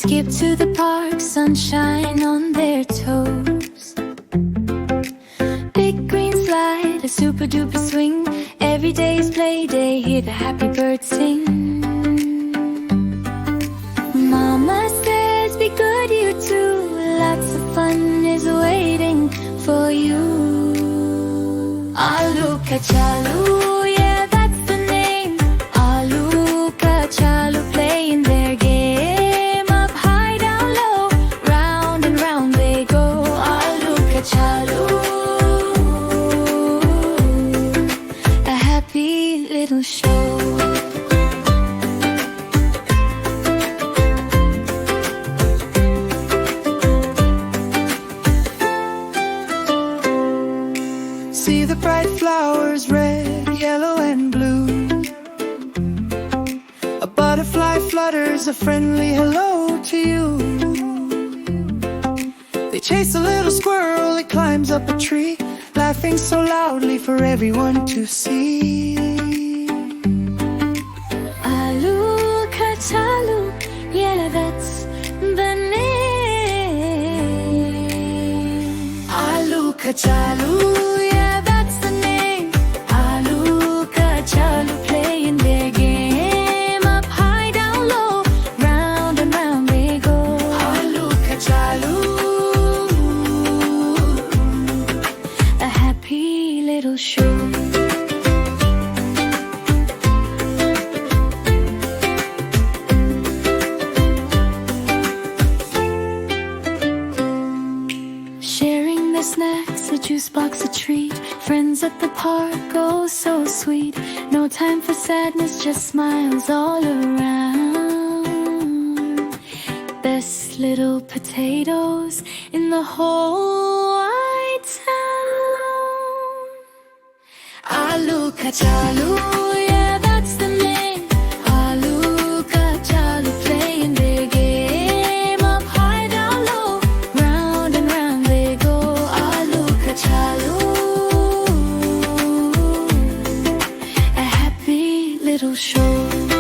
skip to the park, sunshine on their toes. Big green slide, a super duper swing. Every day's play day, hear the happy birds sing. Mama says be good you too, lots of fun is waiting for you. Aalu, Kachalu, yeah that's the name. Aalu, Kachalu playing their game. Up high, down low, round and round they go. Aalu, Kachalu, a happy little show. See the bright flowers, red, yellow and blue. A butterfly flutters a friendly hello to you. They chase a little squirrel, it climbs up a tree, laughing so loudly for everyone to see. Aalu, Kachalu, yeah that's the name. Aalu, Kachalu, Yeah, that's the name. Aalu, Kachalu playing their game. Up high, down low, round and round they go. Aalu, Kachalu, A happy little show. Sharing the snacks, a juice box, a treat. Friends at the park, oh so sweet. No time for sadness, just smiles all around. Best little potatoes in the whole wide town. Aalu, Kachalu, Yeah, that's the name. Aalu, Kachalu playing their game. Up high, down low, round and round they go. Aalu, Kachalu, a happy little show.